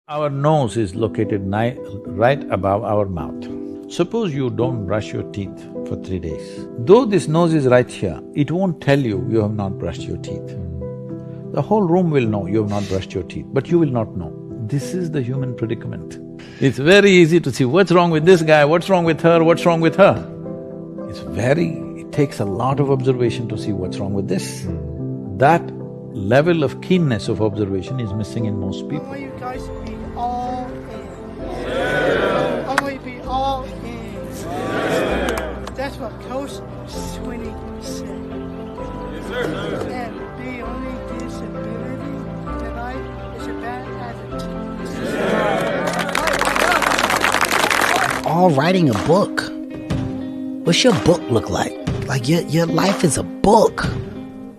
Our nose is located right above our mouth. Suppose you don't brush your teeth for 3 days. Though this nose is right here, it won't tell you you have not brushed your teeth. The whole room will know you have not brushed your teeth, but you will not know. This is the human predicament. It's very easy to see what's wrong with this guy, what's wrong with her, what's wrong with her. It takes a lot of observation to see what's wrong with this. That level of keenness of observation is missing in most people. I want you guys to be all in. Yeah. I want you to be all in. Yeah. That's what Coach Sweeney said. Yes, sir. And the only disability tonight is a bad attitude. Yeah. All writing a book. What's your book look like? Like your life is a book.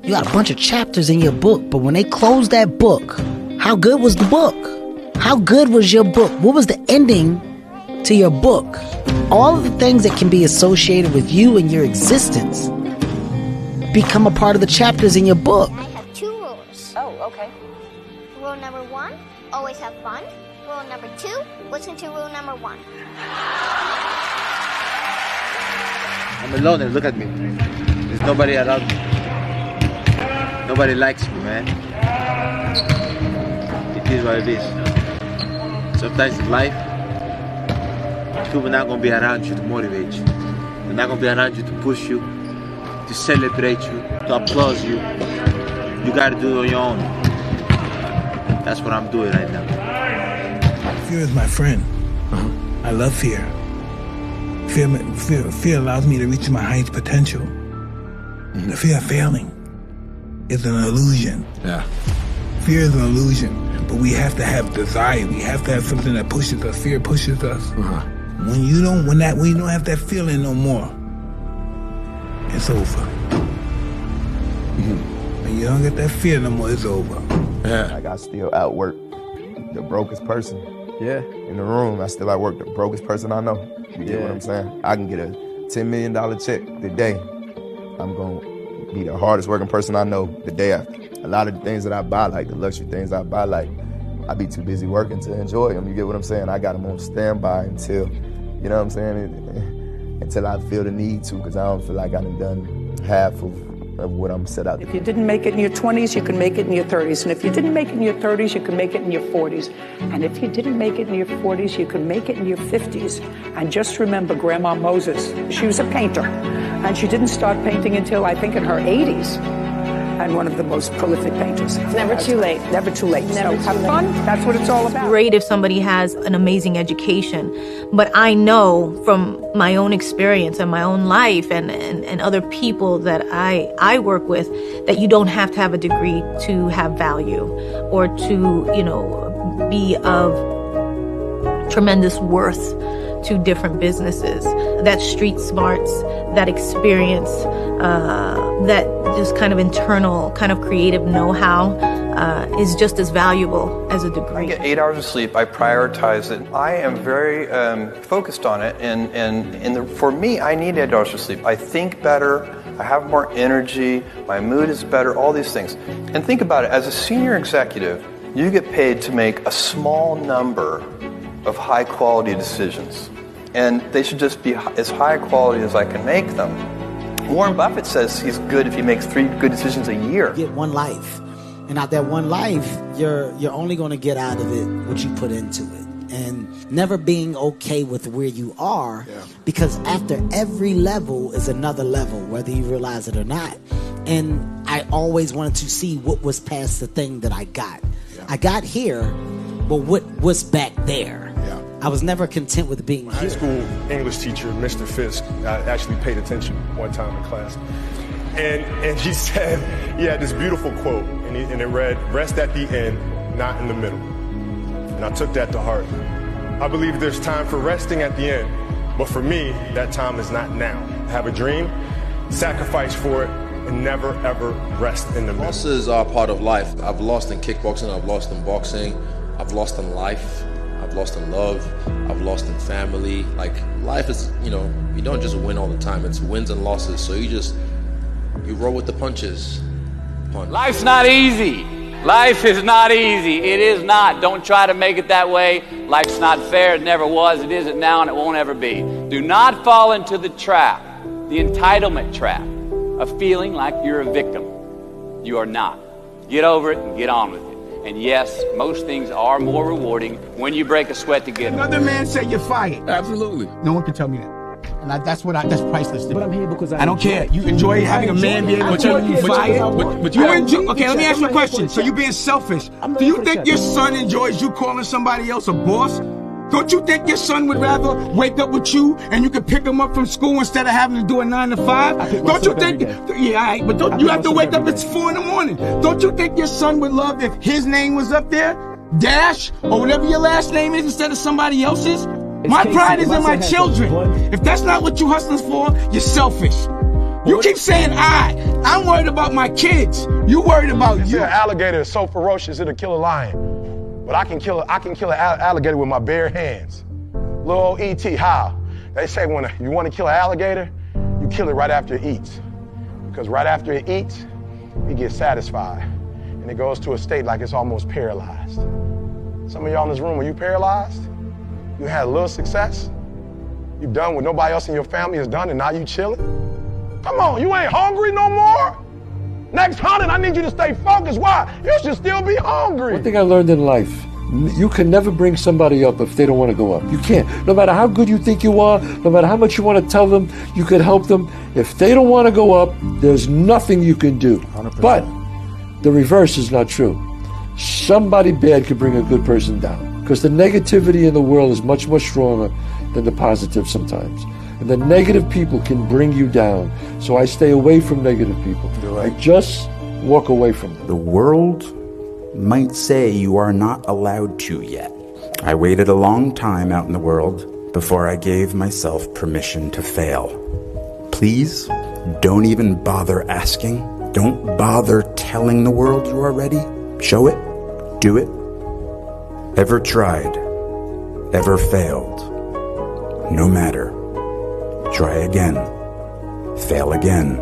You got a bunch of chapters in your book, but when they closed that book, how good was the book? How good was your book? What was the ending to your book? All of the things that can be associated with you and your existence become a part of the chapters in your book. I have 2 rules. Oh, okay. Rule number 1, always have fun. Rule number 2, listen to rule number 1. I'm alone and look at me. There's nobody around me. Nobody likes me, man. It is what it is. Sometimes in life, people are not going to be around you to motivate you. They're not going to be around you to push you, to celebrate you, to applaud you. You got to do it on your own. That's what I'm doing right now. Fear is my friend. I love fear. Fear allows me to reach my highest potential. The fear of failing is an illusion. Yeah. Fear is an illusion, but we have to have desire. We have to have something that pushes us. Fear pushes us. When you don't have that feeling no more, it's over. When you don't get that fear no more, it's over. Yeah. Like I still outwork the brokest person. Yeah. In the room, I still outwork the brokest person I know. You get what I'm saying? I can get a $10 million check today. I'm gonna be the hardest working person I know the day after. A lot of the things that I buy, like the luxury things I buy, like I be too busy working to enjoy them. You get what I'm saying? I got them on standby until, you know what I'm saying? Until I feel the need to, because I don't feel like I've done half of what I'm set out to do. If you didn't make it in your 20s, you can make it in your 30s. And if you didn't make it in your 30s, you can make it in your 40s. And if you didn't make it in your 40s, you can make it in your 50s. And just remember Grandma Moses. She was a painter. And she didn't start painting until, I think, in her 80s. And one of the most prolific painters. It's never too late. Never too late. So have fun. That's what it's all about. It's great if somebody has an amazing education. But I know from my own experience and my own life and other people that I work with that you don't have to have a degree to have value or to, be of tremendous worth to different businesses. That street smarts, that experience, that just kind of internal, kind of creative know-how is just as valuable as a degree. I get 8 hours of sleep. I prioritize it. I am very focused on it, and for me, I need 8 hours of sleep. I think better. I have more energy. My mood is better. All these things. And think about it. As a senior executive, you get paid to make a small number of high-quality decisions, and they should just be as high quality as I can make them. Warren Buffett says he's good if he makes 3 good decisions a year. You get one life. And out that one life, you're only going to get out of it what you put into it. And never being okay with where you are, because after every level is another level, whether you realize it or not. And I always wanted to see what was past the thing that I got. I got here, but what's back there? I was never content with being High here. school English teacher, Mr. Fisk, I actually paid attention one time in class. And he said, he had this beautiful quote, and it read, "Rest at the end, not in the middle." And I took that to heart. I believe there's time for resting at the end, but for me, that time is not now. Have a dream, sacrifice for it, and never ever rest in the middle. Losses are part of life. I've lost in kickboxing, I've lost in boxing, I've lost in life, I've lost in love, I've lost in family. Like, life is, you don't just win all the time. It's wins and losses. So you roll with the punches. Life's not easy. Life is not easy. It is not. Don't try to make it that way. Life's not fair. It never was. It isn't now, and it won't ever be. Do not fall into the trap, the entitlement trap, of feeling like you're a victim. You are not. Get over it and get on with it. And yes, most things are more rewarding when you break a sweat to get them. Another man say you're fired. Absolutely. No one can tell me that. And that's priceless to me. But I'm here because I don't care. You enjoy having a man be able to tell you you're fired? But you enjoy. Okay, let me ask you a question. So you being selfish. Do you think your son enjoys you calling somebody else a boss? Don't you think your son would rather wake up with you and you could pick him up from school instead of having to do a 9 to 5? Don't you think? Yeah, all right, but don't you have to wake up at 4 in the morning? Don't you think your son would love if his name was up there, Dash, or whatever your last name is, instead of somebody else's? My pride is in my children. If that's not what you hustling for, you're selfish. You keep saying I'm worried about my kids. You worried about you. An alligator is so ferocious it'll kill a lion. But I can kill an alligator with my bare hands. Little old E.T., how? They say when you want to kill an alligator, you kill it right after it eats. Because right after it eats, it gets satisfied. And it goes to a state like it's almost paralyzed. Some of y'all in this room, are you paralyzed? You had a little success? You've done what nobody else in your family has done and now you chilling? Come on, you ain't hungry no more? Next 100, I need you to stay focused. Why? You should still be hungry. One thing I learned in life, you can never bring somebody up if they don't want to go up. You can't. No matter how good you think you are, no matter how much you want to tell them, you could help them. If they don't want to go up, there's nothing you can do. 100%. But the reverse is not true. Somebody bad could bring a good person down. Because the negativity in the world is much, much stronger than the positive sometimes. And the negative people can bring you down. So I stay away from negative people. I just walk away from them. The world might say you are not allowed to yet. I waited a long time out in the world before I gave myself permission to fail. Please, don't even bother asking. Don't bother telling the world you are ready. Show it. Do it. Ever tried? Ever failed? No matter. Try again. Fail again.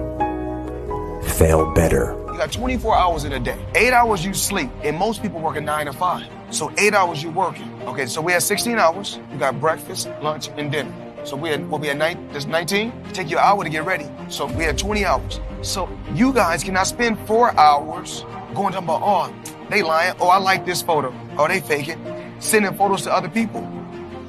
Fail better. You got 24 hours in a day. 8 hours you sleep, and most people work a 9 to 5. So 8 hours you working. Okay, so we had 16 hours. You got breakfast, lunch, and dinner. So we had 19. Take you an hour to get ready. So we had 20 hours. So you guys cannot spend 4 hours going talking about, oh, they lying. Oh, I like this photo. Oh, they faking. Sending photos to other people.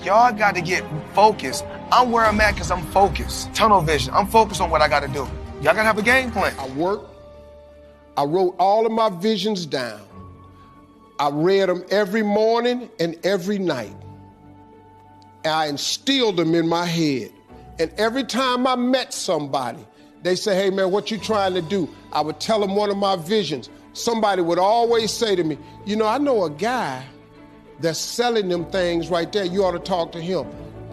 Y'all got to get focused. I'm where I'm at because I'm focused. Tunnel vision. I'm focused on what I got to do. Y'all got to have a game plan. I worked. I wrote all of my visions down. I read them every morning and every night. I instilled them in my head. And every time I met somebody, they say, hey, man, what you trying to do? I would tell them one of my visions. Somebody would always say to me, you know, I know a guy that's selling them things right there. You ought to talk to him.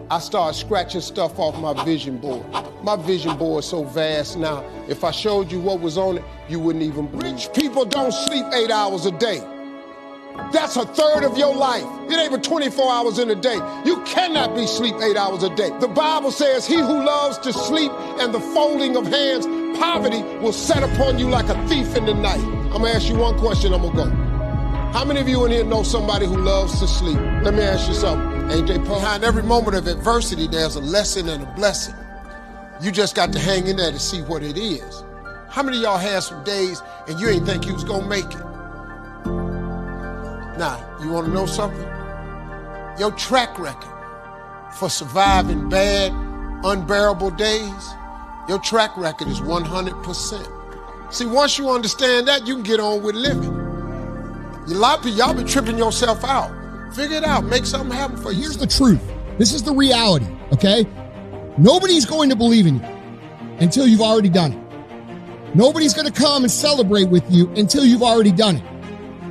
I started scratching stuff off my vision board. My vision board is so vast now. If I showed you what was on it, you wouldn't even believe. Rich people don't sleep 8 hours a day. That's a third of your life. It ain't but 24 hours in a day. You cannot be sleep 8 hours a day. The Bible says he who loves to sleep and the folding of hands, poverty will set upon you like a thief in the night. I'm gonna ask you one question, I'm gonna go. How many of you in here know somebody who loves to sleep? Let me ask you something. AJ, behind every moment of adversity, there's a lesson and a blessing. You just got to hang in there to see what it is. How many of y'all had some days and you ain't think you was gonna make it? Now, you wanna know something? Your track record for surviving bad, unbearable days, your track record is 100%. See, once you understand that, you can get on with living. A lot of people, y'all be tripping yourself out. Figure it out. Make something happen for you. Here's the truth. This is the reality, okay? Nobody's going to believe in you until you've already done it. Nobody's going to come and celebrate with you until you've already done it,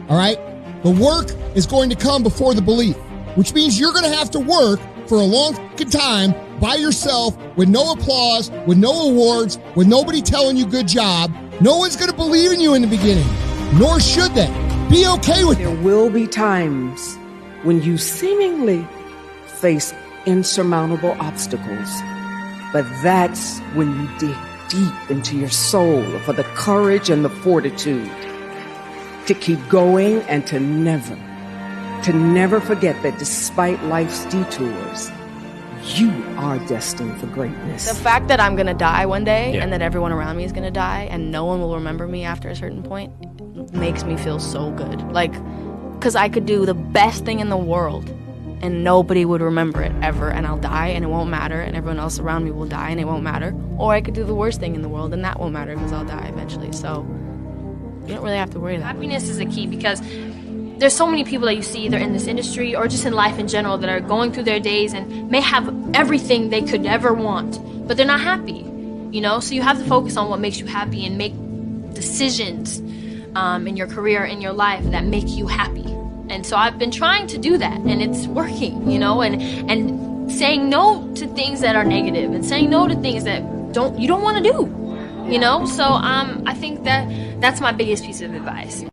all right? The work is going to come before the belief, which means you're going to have to work for a long time by yourself with no applause, with no awards, with nobody telling you good job. No one's going to believe in you in the beginning, nor should they. Be okay with it. There will be times when you seemingly face insurmountable obstacles, but that's when you dig deep into your soul for the courage and the fortitude to keep going and to never forget that despite life's detours, you are destined for greatness. The fact that I'm gonna die one day and that everyone around me is gonna die and no one will remember me after a certain point makes me feel so good. Like, because I could do the best thing in the world and nobody would remember it ever, and I'll die and it won't matter, and everyone else around me will die and it won't matter. Or I could do the worst thing in the world and that won't matter because I'll die eventually. So you don't really have to worry about it. Happiness is a key, because there's so many people that you see either in this industry or just in life in general that are going through their days and may have everything they could ever want, but they're not happy, you know? So you have to focus on what makes you happy and make decisions in your career, in your life, that make you happy. And so I've been trying to do that, and it's working, you know, and saying no to things that are negative and saying no to things that you don't want to do, you know? So I think that's my biggest piece of advice.